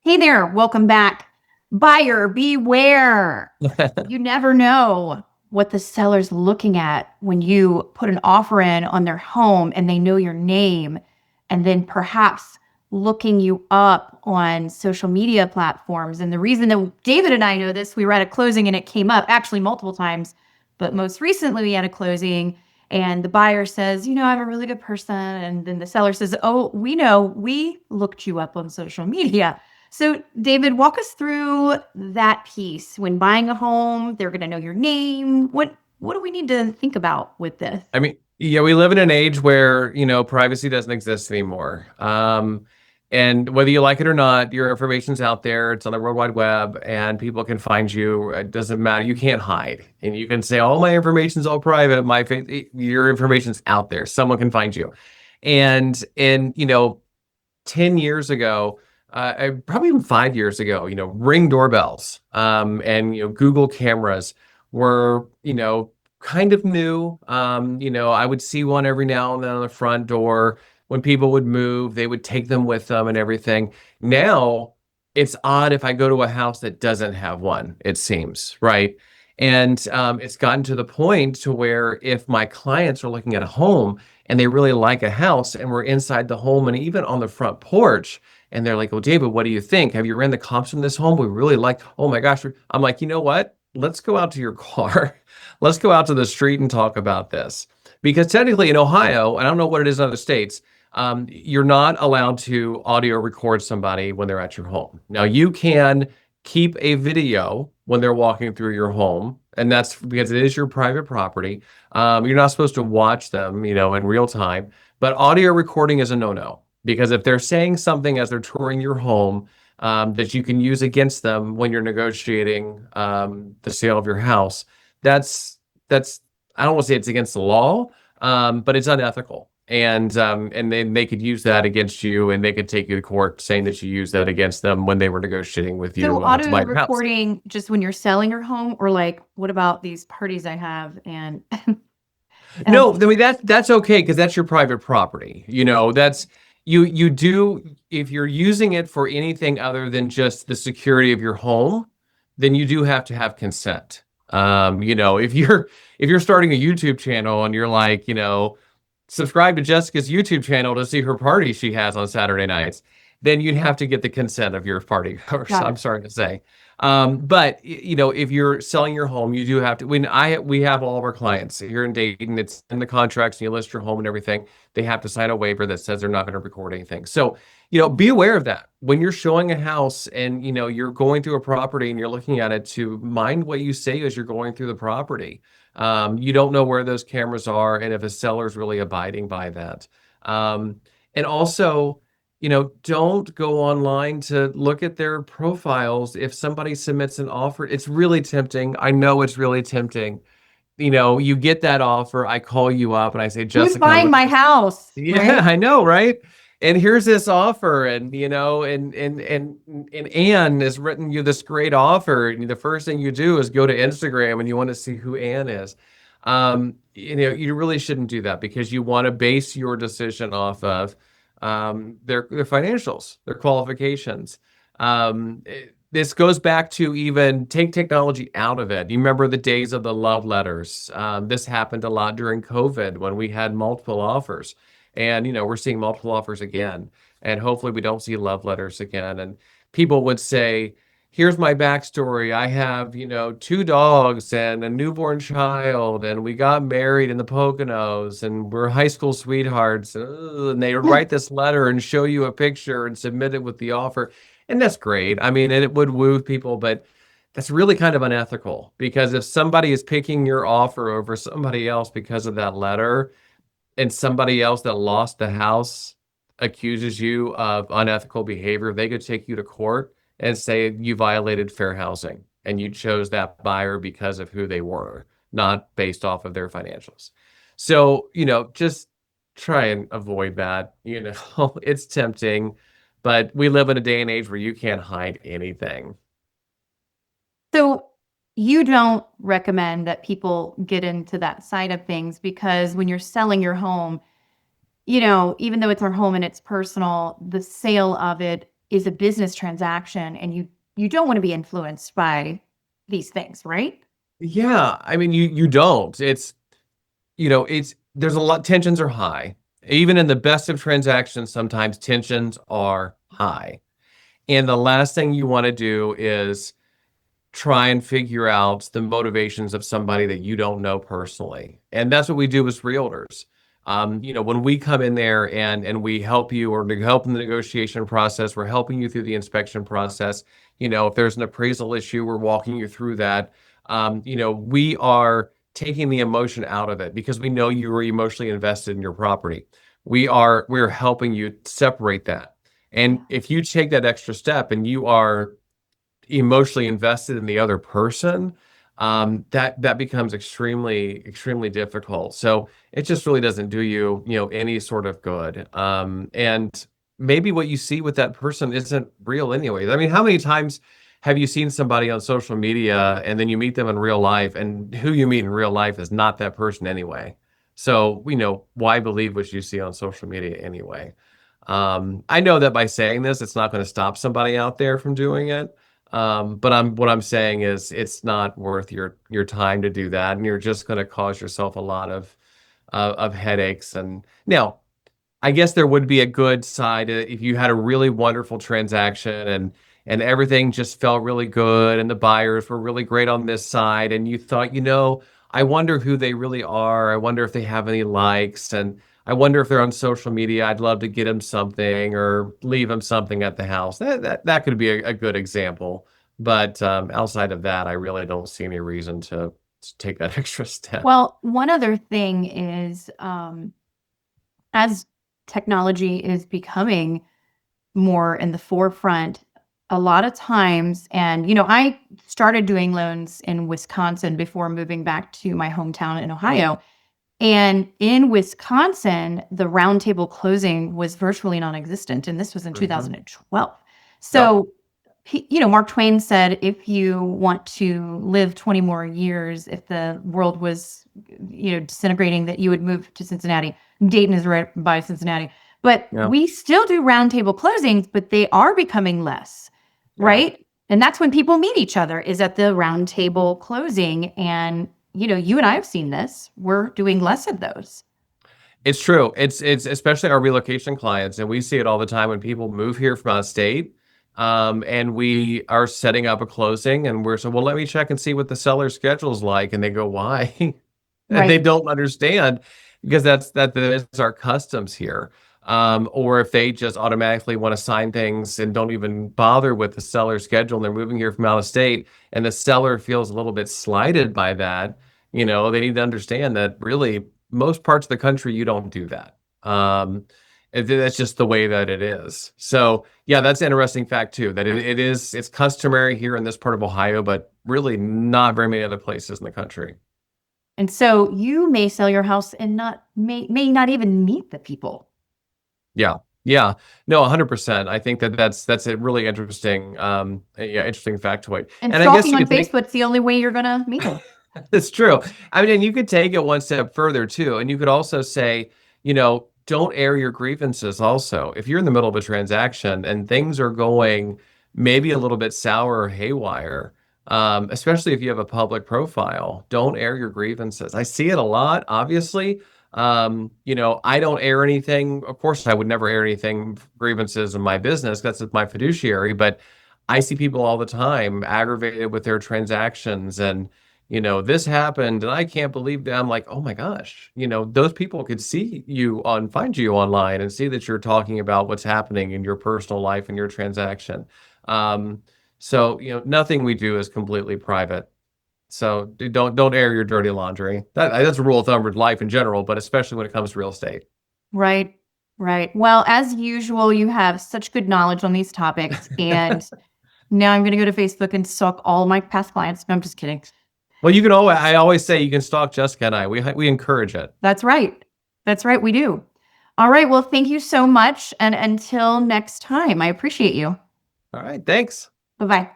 Hey there, welcome back. Buyer beware. You never know what the seller's looking at when you put an offer in on their home and they know your name, and then perhaps looking you up on social media platforms. And the reason that David and I know this, we were at a closing and it came up actually multiple times, but most recently we had a closing and the buyer says, I'm a really good person. And then the seller says, oh, we know, we looked you up on social media. So, David, walk us through that piece. When buying a home, they're going to know your name. What do we need to think about with this? I mean, yeah, we live in an age where, privacy doesn't exist anymore. And whether you like it or not, your information's out there. It's on the World Wide Web and people can find you. It doesn't matter. You can't hide. And you can say, all my information's all private. Your information's out there. Someone can find you. And 10 years ago, probably even 5 years ago, Ring doorbells, and, Google cameras were, kind of new. I would see one every now and then on the front door. When people would move, they would take them with them and everything. Now, it's odd if I go to a house that doesn't have one, it seems, right? And it's gotten to the point to where if my clients are looking at a home and they really like a house and we're inside the home and even on the front porch, and they're like, "Oh, David, what do you think? Have you ran the comps from this home? We really like, oh my gosh." I'm like, you know what? Let's go out to your car. Let's go out to the street and talk about this. Because technically in Ohio, and I don't know what it is in other states, you're not allowed to audio record somebody when they're at your home. Now, you can keep a video when they're walking through your home, and that's because it is your private property. You're not supposed to watch them, in real time, but audio recording is a no-no. Because if they're saying something as they're touring your home, that you can use against them when you're negotiating the sale of your house, that's I don't want to say it's against the law, but it's unethical. And then they could use that against you, and they could take you to court saying that you used that against them when they were negotiating with So, you to auto buy your house. recording just when you're selling your home, or like, what about these parties I have and No, um, I mean that's okay because that's your private property. That's you do if you're using it for anything other than just the security of your home, then you do have to have consent. If you're starting a YouTube channel and you're like, subscribe to Jessica's YouTube channel to see her party she has on Saturday nights, then you'd have to get the consent of your party goers, got I'm it. sorry to say. But if you're selling your home, you do have to. We have all of our clients here in Dayton, it's in the contracts, and you list your home and everything. They have to sign a waiver that says they're not going to record anything. So, be aware of that when you're showing a house and you're going through a property and you're looking at it. To mind what you say as you're going through the property. You don't know where those cameras are and if a seller's really abiding by that. And also, don't go online to look at their profiles. If somebody submits an offer, it's really tempting. I know it's really tempting. You get that offer. I call you up and I say, Who's Jessica, buying look at my this. house, Yeah, right? I know, right? And here's this offer, and and Anne has written you this great offer. And the first thing you do is go to Instagram and you want to see who Anne is. You really shouldn't do that because you want to base your decision off of their financials, their qualifications. This goes back to even take technology out of it. You remember the days of the love letters. This happened a lot during COVID when we had multiple offers. And, we're seeing multiple offers again. And hopefully we don't see love letters again. And people would say, here's my backstory. I have, two dogs and a newborn child, and we got married in the Poconos, and we're high school sweethearts. And they would write this letter and show you a picture and submit it with the offer. And that's great. I mean, and it would woo people, but that's really kind of unethical because if somebody is picking your offer over somebody else because of that letter, and somebody else that lost the house accuses you of unethical behavior, they could take you to court and say you violated fair housing and you chose that buyer because of who they were, not based off of their financials. So, just try and avoid that. It's tempting, but we live in a day and age where you can't hide anything. So you don't recommend that people get into that side of things because when you're selling your home, even though it's our home and it's personal, the sale of it is a business transaction, and you don't want to be influenced by these things, right? Yeah, I mean, you don't. There's a lot, tensions are high. Even in the best of transactions, sometimes tensions are high. And the last thing you want to do is try and figure out the motivations of somebody that you don't know personally. And that's what we do as realtors. When we come in there and we help you or help in the negotiation process, we're helping you through the inspection process. If there's an appraisal issue, we're walking you through that. We are taking the emotion out of it because we know you were emotionally invested in your property. We're helping you separate that. And if you take that extra step and you are emotionally invested in the other person, that becomes extremely, extremely difficult. So it just really doesn't do you, any sort of good. And maybe what you see with that person isn't real anyways. I mean, how many times have you seen somebody on social media and then you meet them in real life and who you meet in real life is not that person anyway? So, why believe what you see on social media anyway? I know that by saying this, it's not going to stop somebody out there from doing it. But what I'm saying is it's not worth your time to do that, and you're just going to cause yourself a lot of headaches. And now, I guess there would be a good side if you had a really wonderful transaction and everything just felt really good and the buyers were really great on this side and you thought, I wonder who they really are. I wonder if they have any likes and I wonder if they're on social media. I'd love to get them something or leave them something at the house. That could be a good example. But outside of that, I really don't see any reason to take that extra step. Well, one other thing is, as technology is becoming more in the forefront, a lot of times, and I started doing loans in Wisconsin before moving back to my hometown in Ohio. And in Wisconsin, the roundtable closing was virtually non-existent, and this was in 2012. So, Mark Twain said, if you want to live 20 more years, if the world was, disintegrating, that you would move to Cincinnati. Dayton is right by Cincinnati. But we still do roundtable closings, but they are becoming less, right? And that's when people meet each other, is at the roundtable closing. And, you and I have seen this. We're doing less of those. It's true. It's especially our relocation clients, and we see it all the time when people move here from out of state. And we are setting up a closing and we're saying, well, let me check and see what the seller's schedule is like. And they go, why? And they don't understand because that's our customs here. Or if they just automatically want to sign things and don't even bother with the seller's schedule and they're moving here from out of state and the seller feels a little bit slighted by that, they need to understand that really most parts of the country, you don't do that. That's just the way that it is. So yeah, that's an interesting fact too, that it's customary here in this part of Ohio, but really not very many other places in the country. And so you may sell your house and may not even meet the people. Yeah. Yeah. No, 100%. I think that's a really interesting, interesting factoid. And stalking on Facebook's the only way you're going to meet them. It's true. I mean, and you could take it one step further too. And you could also say, don't air your grievances also. If you're in the middle of a transaction and things are going maybe a little bit sour or haywire, especially if you have a public profile, don't air your grievances. I see it a lot, obviously. I don't air anything. Of course, I would never air anything, grievances in my business. That's my fiduciary. But I see people all the time aggravated with their transactions and this happened and I can't believe that. I'm like, oh my gosh, those people could find you online and see that you're talking about what's happening in your personal life and your transaction. So, nothing we do is completely private. So don't air your dirty laundry. That's a rule of thumb with life in general, but especially when it comes to real estate. Right. Right. Well, as usual, you have such good knowledge on these topics. And now I'm going to go to Facebook and stalk all my past clients. No, I'm just kidding. Well, I always say you can stalk Jessica and I. We encourage it. That's right. That's right. We do. All right. Well, thank you so much. And until next time, I appreciate you. All right. Thanks. Bye-bye.